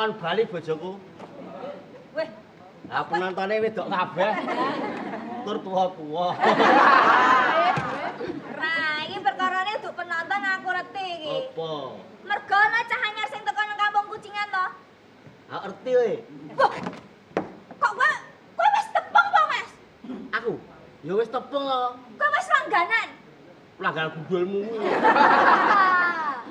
kon bali bojoku. Weh, Lah penontonnya wedok kabeh. Tur tuwa-tuwa. Nah, iki perkarane nduk penonton aku reti iki. Apa? Mergo ana cah anyar sing teko nang kampung kucingan to. Ha ngerti kowe. Wah, kok kowe wis tepung po, Mas? Aku ya wis tepung kok. Kowe wis langganan. Langganan gundulmu.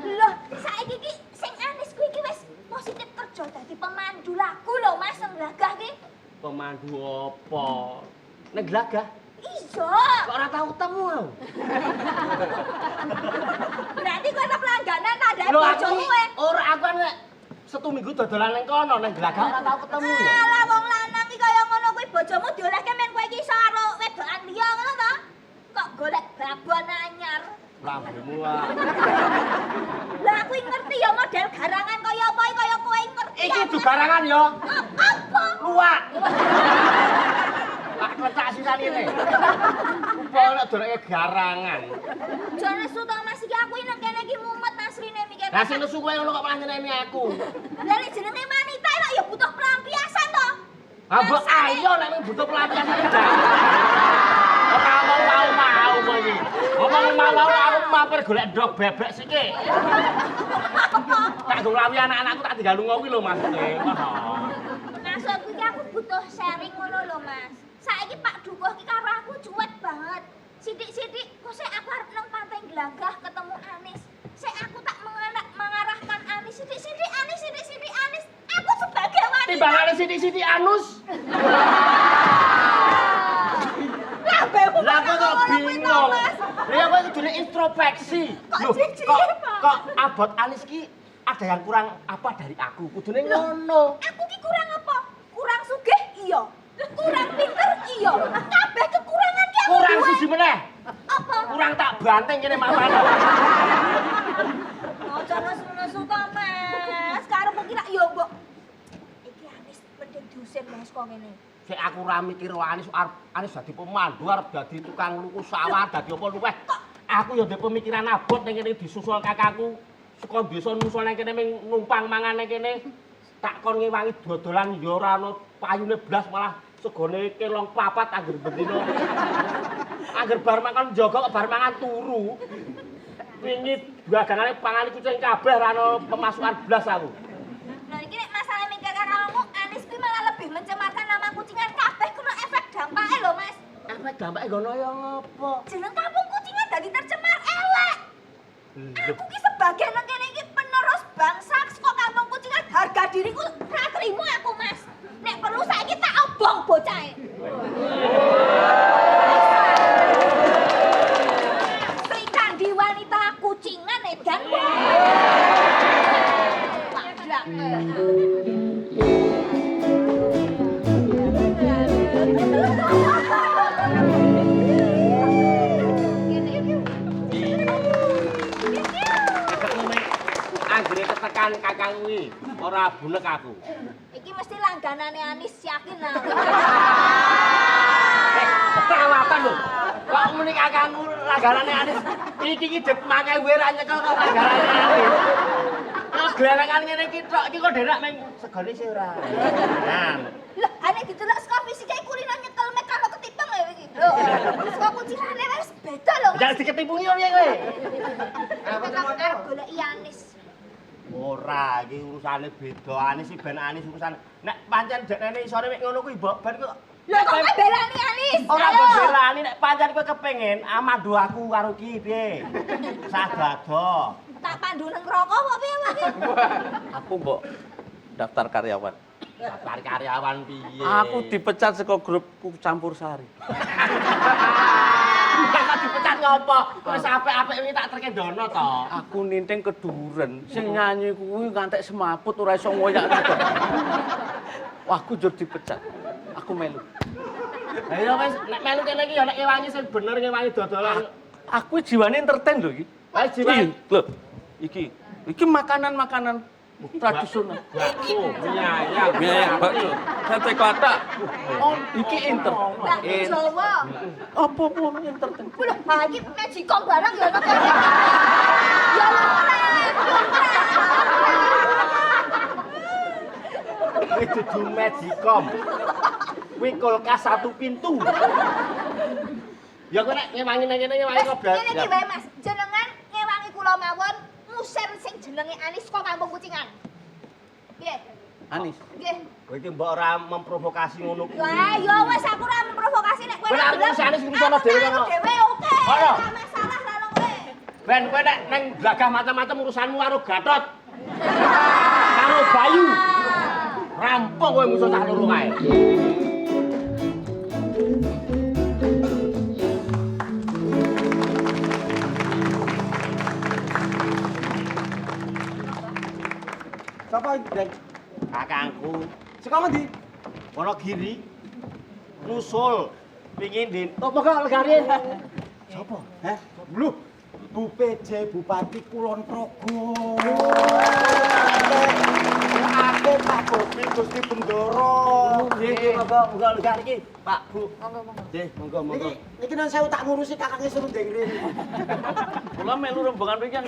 Loh, saiki iki sing Anis kuwi iki wis positif kerja dadi pemandu lagu lho, Mas, nang Glagah ki. Pemandu apa? Nek Glagah Iya. kok ora tau ketemu aku. Berarti kowe tetep langganan ta ndek Lho aku bojomu kowe. ora aku kan nek setuminggu dodolan ning kono ning Glagah ora tau ketemu lho. Alah wong lanang iki kaya ngono kuwi bojomu diolehke men kowe iki iso karo wedokan liya ngono to? Kok golek babon anyar. Lambemu ah. Lah aku ngerti ya model garangan kaya apa kaya kowe ngerti. Iki dugarangan ya. Apa? Luwak. Tak klecak sisan ini. Apa nek doleke garangan. Jane suto Mas iki aku nang kene iki mumet asline mikir. Lah sing nesu kowe ngono kok malah nyeneni aku. Lah nek jenenge wanita lho ya butuh pelampiasan to. Ha mbok ayo nek butuh pelampiasan ndak. Ora mau kowe iki. Ngomong mau aku mampir golek ndok bebek siki. Tak nglawi anak-anakku tak tinggal lunga kuwi lho maksude. Maksudku iki aku butuh sharing ngono lho Mas. Saiki Pak Dukuh iki karo aku cuek banget. Sidik-sidik kok sik aku arep nang Pantai Glagah ketemu Anis. Sik aku tak mengarahkan Anis sidik-sidik Anis sidik-sidik Anis. Aku sebagai wanita. Timbangane sithik-sithik anus. Lah kok bingung. Lah kowe kudune introspeksi. Loh, kok abot Anis ki ada yang kurang apa dari aku? Kudune ngono. Aku ki kurang apa? Kurang sugih iya. Kurang pinter iya. Kabeh kekurangan ki aku. Kurang siji meneh. Apa? Kurang tak banteng kene mamane. Aja nesu-nesu to, Mas. Karepku ki lak yo mbok. Iki Anis penting diusir Mas kok ngene. Sik aku ora mikir Anis Anis dadi pemandu arep dadi tukang luku sawah dadi apa luweh. Aku ya ndek pemikiran abot ning kene disusul kakakku. Saka desa nusul ning kene numpang mangan ning kene. Tak kon ngewangi dodolan ya ora ana payune blas malah segone kelong papat angger bendina. Angger bar makan njaga kok bar mangan turu. Wingi dagangane pangan kucing kabeh ora ana pemasukan blas aku. Nah iki nek masalah mikir karo kamu, Anis kuwi malah lebih mencemarkan nama kucingan kabeh kena efek dampake lho, Mas. Efek dampake ngono ya ngopo? Jeneng kampung kucingan dadi tercemar elek. Aku ki sebagai nang kene iki penerus bangsa saka kampung kucingan, harga diriku ora trimo aku, Mas. Nek perlu saiki tak obong bocahe. Sri Kandi wanita kucingan edan. Anggere ketekan kakang kuwi ora bunek aku. Iki mesti langganane Anis yakin aku. Perawatan lho. Kok muni kakangku langganane Anis. Iki ki dep mangke kowe ra nyekel kok langganane Anis. Kok glerengan ngene iki tok iki kok derak meng segone sih ora. Nah. Lah, ane didelok saka fisike kulino nyekel mek karo ketipeng lho iki. Lho, saka kucingane wis beda lho. Jangan diketipungi piye kowe? Aku tak arep goleki Anis. Ora, iki urusane beda. Anis iki ben Anis urusan. Nek pancen dekne isore mek ngono kuwi mbok ben kok Lho kok belani Anis? ora belani nek pancen kowe kepengin amandu aku karo ki piye? Sadado. Tak pandu nang rokok apa piye wae? Aku mbok daftar karyawan. Daftar karyawan piye? Aku dipecat saka grupku Campur Sari. Kok dipecat ngopo? Wis apik-apik wingi tak terkendono to. Aku ninting keduren. Sing nyanyi kuwi ngantek semaput ora iso ngoyak kabeh. Wah, aku jur dipecat. Aku melu. Lah ya wis nek melu kene iki ya nek ngewangi sing bener ngewangi dodolan. Aku jiwane entertain lho iki. Wis jiwane. Lho, iki makanan-makanan tradisional. Bakso, mie ayam. Mie ayam, bakso, sate katak. Oh, iki Bakso Jawa. Apa pun entertain. Lho, ha iki magicom barang ya ono kene. Ya lumrah. Kuwi dudu Magicom. Kuwi kulkas satu pintu. Ya kowe nek ngewangi nang kene ngewangi kok blas. Ngene iki wae Mas, jenengan ngewangi kula mawon musir sing jenenge Anis kok kampung Kucingan. Piye? Anis. Nggih. Kowe iki mbok ora memprovokasi ngono kuwi. Lah ya wis aku ora memprovokasi nek kowe. Kowe nek ngurus Anis urusan dhewe kono. Dhewe oke. Ora masalah karo kowe. Ben kowe nek nang glagah macam-macam urusanmu karo Gatot. Karo Bayu. Rampung kowe musuh sak loro kae. Sapa Dek? Kakangku Saka ngendi? Wonogiri nusul pengin den apa kok legarin Sapa? Heh? Lho, Bu PJ Bupati Kulon Progo. Aku Pak Bobi Gusti Bendoro. nggih monggo legar iki Pak Bu Monggo. nggih monggo Niki nang saya tak ngurusi kakangnya suruh ndek ngene. Kula melu rombongan mriki.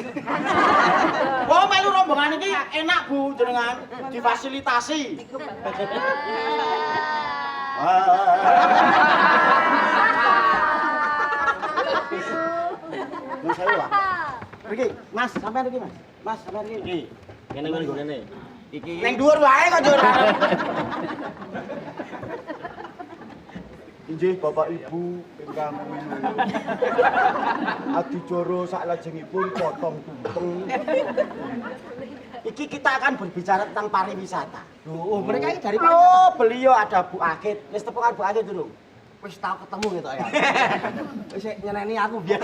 Oh, melu rombongan iki enak Bu jenengan difasilitasi. Nun sewu, Pak. Mriki, Mas, sampean iki, Mas. Mas, sampean iki. iki ngene ngene iki Neng dhuwur wae kok njur. Inggih Bapak Ibu ingkang minuwun. Adicara saklajengipun potong tumpeng. Iki kita akan berbicara tentang pariwisata. Oh, mereka ini dari Oh, beliau ada Bu Akid. Wis tepungan Bu Akid dulu. wis tau ketemu gitu ya wis nyeneni aku biar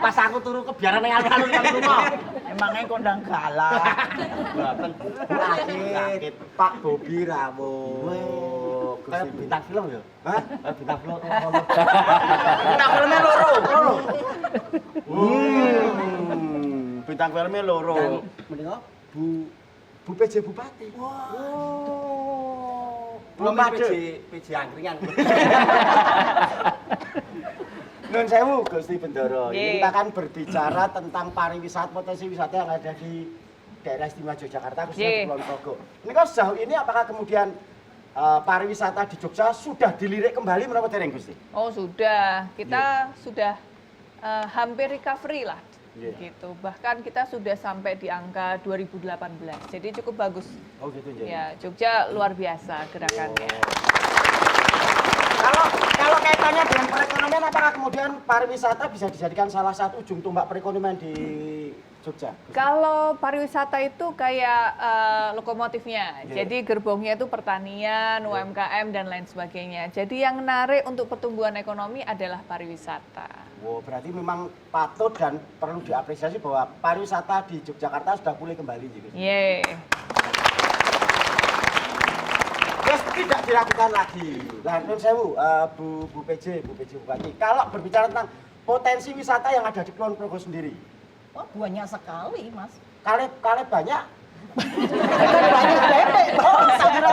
pas aku turu kebiaran ning alun-alun nang rumah Emangnya kondang galak. mboten Bu Akid, Pak Bobi Rawo. kayak bintang film ya Hah? kayak bintang film Bintang filmnya loro. Bintang filmnya loro. mendingan Bu PJ Bupati. belum PJ angkringan Nun sewu Gusti Bendoro. Nggih. Kita akan berbicara tentang pariwisata, potensi wisata yang ada di daerah istimewa Yogyakarta khususnya di Nggih. Kulon Progo. Ini kok sejauh ini apakah kemudian pariwisata di Jogja sudah dilirik kembali menapa dereng Gusti? Oh sudah, kita sudah hampir recovery lah, Iya. gitu. Bahkan kita sudah sampai di angka 2018, jadi cukup bagus. Oh gitu jadi. Ya, Jogja luar biasa gerakannya. Kalau kaitannya dengan perekonomian, apakah kemudian pariwisata bisa dijadikan salah satu ujung tombak perekonomian di Jogja? Kalau pariwisata itu kayak lokomotifnya, Iya. jadi gerbongnya itu pertanian, UMKM dan lain sebagainya. Jadi yang menarik untuk pertumbuhan ekonomi adalah pariwisata. Wow, berarti memang patut dan perlu diapresiasi bahwa pariwisata di Yogyakarta sudah pulih kembali gitu. Yeay. Terus tidak diragukan lagi. Nah, nun sewu, Bu PJ Bupati. Kalau berbicara tentang potensi wisata yang ada di Kulon Progo sendiri, Wah, banyak sekali, Mas. kali banyak. Banyak bebek, toh. Saya kira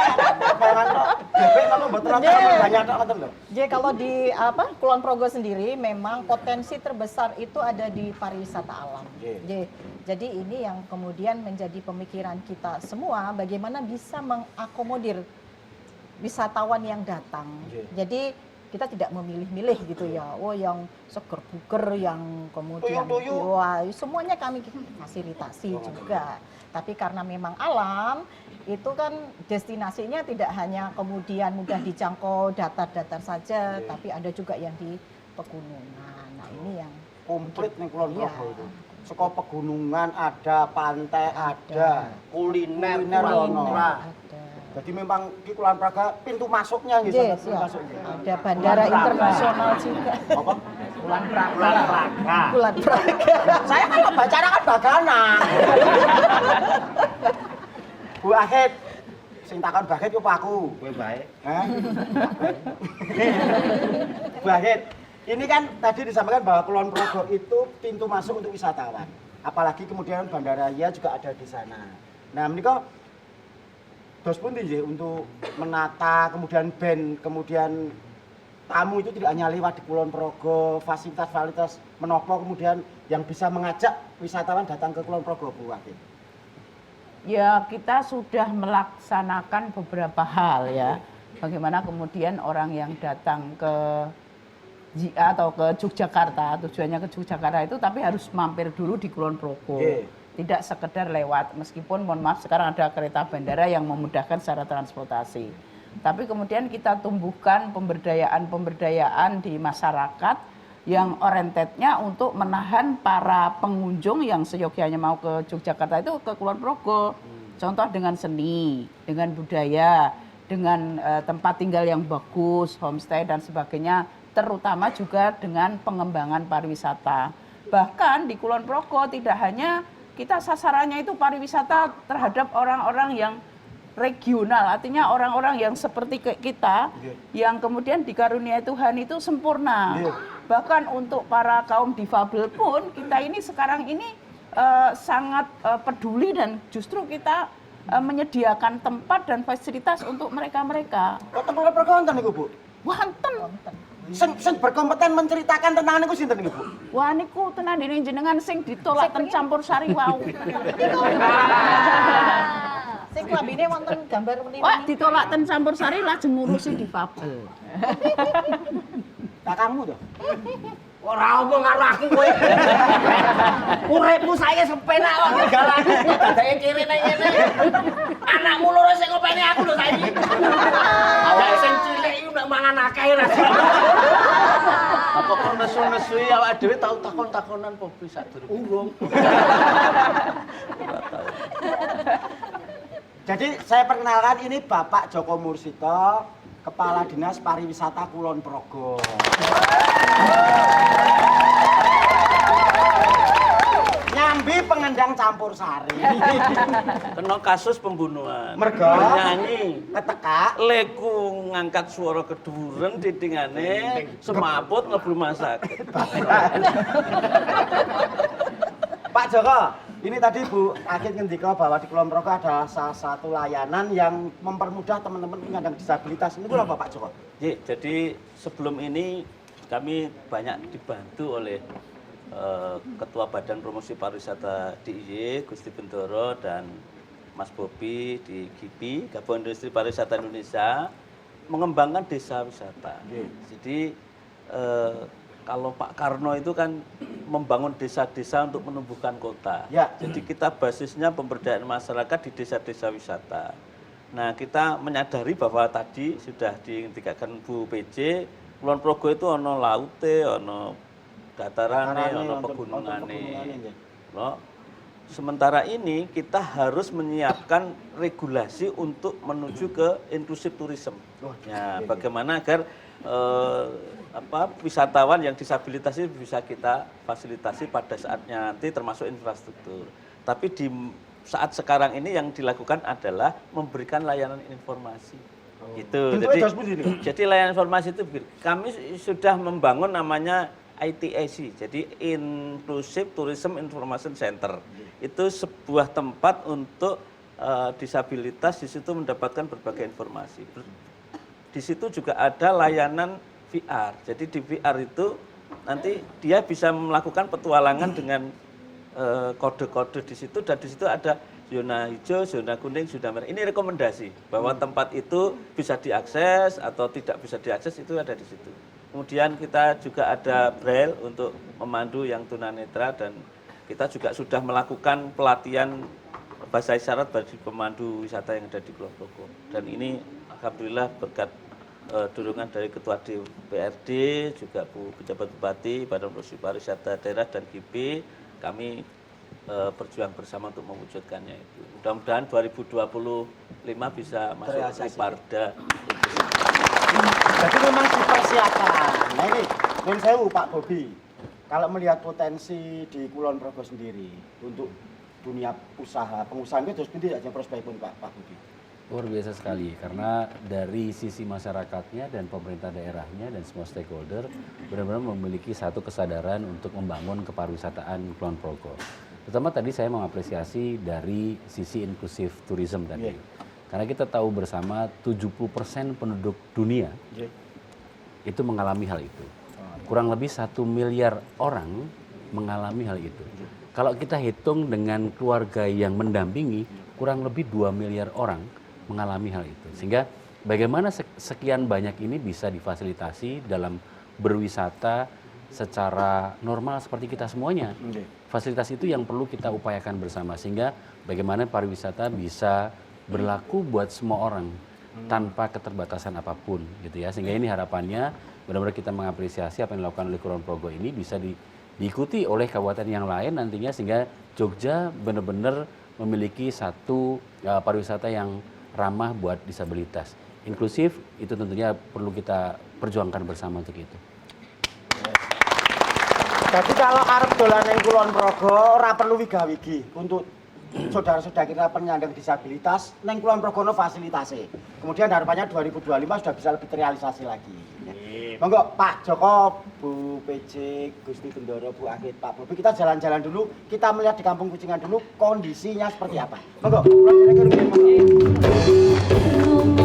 bayangan toh, bebek kamu mboten nonton banyak toh ngoten lho. Jadi kalau di Kulon Progo sendiri memang potensi terbesar itu ada di pariwisata alam. Nggih. Jadi ini yang kemudian menjadi pemikiran kita semua bagaimana bisa mengakomodir wisatawan yang datang. Nggih. Jadi kita tidak memilih-milih gitu ya. Oh yang seger buger, yang kemudian Tuyul-tuyul. wah semuanya kami fasilitasi juga. Tapi karena memang alam itu kan destinasinya tidak hanya kemudian mudah dijangkau datar-datar saja, tapi ada juga yang di pegunungan. Nah ini yang Komplit ning Kulon Iya. Progo itu. Saka pegunungan ada, pantai ada, kuliner ono. ada. Jadi memang di Kulon Progo pintu masuknya gitu. Yes, ya. Ada bandara internasional juga. Apa? Kulon Praga Kulon Progo. Saya kalau bicara kan bagana. Bu Ahid, sing takon Bagit ku aku. kowe bae Hah? Bu Ahid, ini kan tadi disampaikan bahwa Kulon Progo itu pintu masuk untuk wisatawan. Apalagi kemudian Bandaraya juga ada di sana. Nah, menika dos pun nggih untuk menata, kemudian band, kemudian tamu itu tidak hanya lewat di Kulon Progo, fasilitas-fasilitas menopo kemudian yang bisa mengajak wisatawan datang ke Kulon Progo, Bu Ahid. Ya, kita sudah melaksanakan beberapa hal ya. Bagaimana kemudian orang yang datang ke atau ke Yogyakarta, tujuannya ke Yogyakarta itu tapi harus mampir dulu di Kulon Progo. Tidak sekedar lewat, meskipun mohon maaf sekarang ada kereta bandara yang memudahkan secara transportasi. Tapi kemudian kita tumbuhkan pemberdayaan di masyarakat yang orientednya untuk menahan para pengunjung yang seyogyanya mau ke Yogyakarta itu ke Kulon Progo. Contoh dengan seni, dengan budaya, dengan tempat tinggal yang bagus, homestay dan sebagainya, terutama juga dengan pengembangan pariwisata. Bahkan di Kulon Progo tidak hanya kita sasarannya itu pariwisata terhadap orang-orang yang regional, artinya orang-orang yang seperti kita, yang kemudian dikaruniai Tuhan itu sempurna. Bahkan untuk para kaum difabel pun kita ini sekarang ini sangat peduli dan justru kita menyediakan tempat dan fasilitas untuk mereka-mereka. Kok Kulon Progo wonten niku, Bu? Wonten. Sing berkompeten menceritakan tentang niku sinten niku, Bu? Wah niku tenan dene jenengan sing ditolak ten campur sari wau. Sing klambine wonten gambar muni. Wah ditolak ten campur sari lajeng ngurusi difabel. Kakangmu to? Ora omong karo aku kowe. Uripmu saiki sepenak kok tinggal aku dadake kiri nang ngene. Anakmu loro sing ngopeni aku lho saiki. Awak sing cilik iku nek mangan akeh ra. Apa kok nesu-nesui awake dhewe tau takon-takonan Popi sadurunge. Urung. Jadi saya perkenalkan ini Bapak Joko Mursito, Kepala Dinas Pariwisata Kulon Progo. Nyambi pengendang campur sari. Kena kasus pembunuhan. Mergo nyanyi ketekak leku ngangkat suara keduren titingane semaput ngebul masak. Pak Joko, ini tadi Bu Akid ngendika bahwa di Kulon Progo ada salah satu layanan yang mempermudah teman-teman penyandang disabilitas. Ini apa Pak Joko? Jadi sebelum ini kami banyak dibantu oleh Ketua Badan Promosi Pariwisata DIY, Gusti Bendoro dan Mas Bobi di GIPI, Gabungan Industri Pariwisata Indonesia, mengembangkan desa wisata. Jadi kalau Pak Karno itu kan membangun desa-desa untuk menumbuhkan kota. Jadi kita basisnya pemberdayaan masyarakat di desa-desa wisata. Nah kita menyadari bahwa tadi sudah diindikakan Bu PJ, Kulon Progo itu ono laute, ono datarane, ono pegunungane. Sementara ini kita harus menyiapkan regulasi untuk menuju ke inklusif tourism. Ya, bagaimana agar wisatawan yang disabilitas itu bisa kita fasilitasi pada saatnya nanti termasuk infrastruktur. Tapi di saat sekarang ini yang dilakukan adalah memberikan layanan informasi. Gitu. Jadi layanan informasi itu kami sudah membangun namanya ITIC, jadi Inclusive Tourism Information Center. Itu sebuah tempat untuk disabilitas di situ mendapatkan berbagai informasi. Di situ juga ada layanan VR. Jadi di VR itu nanti dia bisa melakukan petualangan dengan kode-kode di situ dan di situ ada zona hijau, zona kuning, zona merah. Ini rekomendasi bahwa tempat itu bisa diakses atau tidak bisa diakses itu ada di situ. Kemudian kita juga ada braille untuk memandu yang tunanetra dan kita juga sudah melakukan pelatihan bahasa isyarat bagi pemandu wisata yang ada di Kulon Progo. Dan ini alhamdulillah berkat dorongan dari Ketua DPRD, juga Bu Pejabat Bupati, Badan Promosi Pariwisata Daerah dan GIPI, kami berjuang bersama untuk mewujudkannya itu. Mudah-mudahan 2025 bisa masuk di Parda. Jadi memang dipersiapkan. Nah ini, Nun Sewu Pak Bobi, kalau melihat potensi di Kulon Progo sendiri untuk dunia usaha, pengusahaan itu terus tidak aja prospek pun Pak Bobi. Luar biasa sekali, karena dari sisi masyarakatnya dan pemerintah daerahnya dan semua stakeholder benar-benar memiliki satu kesadaran untuk membangun kepariwisataan Kulon Progo. Terutama tadi saya mengapresiasi dari sisi inklusif tourism tadi. Karena kita tahu bersama 70% penduduk dunia itu mengalami hal itu. Kurang lebih 1 miliar orang mengalami hal itu. Kalau kita hitung dengan keluarga yang mendampingi, kurang lebih 2 miliar orang mengalami hal itu. Sehingga bagaimana sekian banyak ini bisa difasilitasi dalam berwisata secara normal seperti kita semuanya. Fasilitas itu yang perlu kita upayakan bersama, sehingga bagaimana pariwisata bisa berlaku buat semua orang tanpa keterbatasan apapun gitu ya. Sehingga ini harapannya benar-benar kita mengapresiasi apa yang dilakukan oleh Kulon Progo ini bisa diikuti oleh kabupaten yang lain nantinya, sehingga Jogja benar-benar memiliki satu pariwisata yang ramah buat disabilitas. Inklusif itu tentunya perlu kita perjuangkan bersama untuk itu. Jadi kalau arep dolan ning Kulon Progo ora perlu wigah-wigi untuk saudara-saudara kita penyandang disabilitas ning Kulon Progo no fasilitasi. Kemudian harapannya 2025 sudah bisa lebih terrealisasi lagi. Monggo Pak Joko, Bu PJ, Gusti Bendoro, Bu Akid, Pak Bobi, kita jalan-jalan dulu, kita melihat di Kampung Kucingan dulu kondisinya seperti apa. Monggo.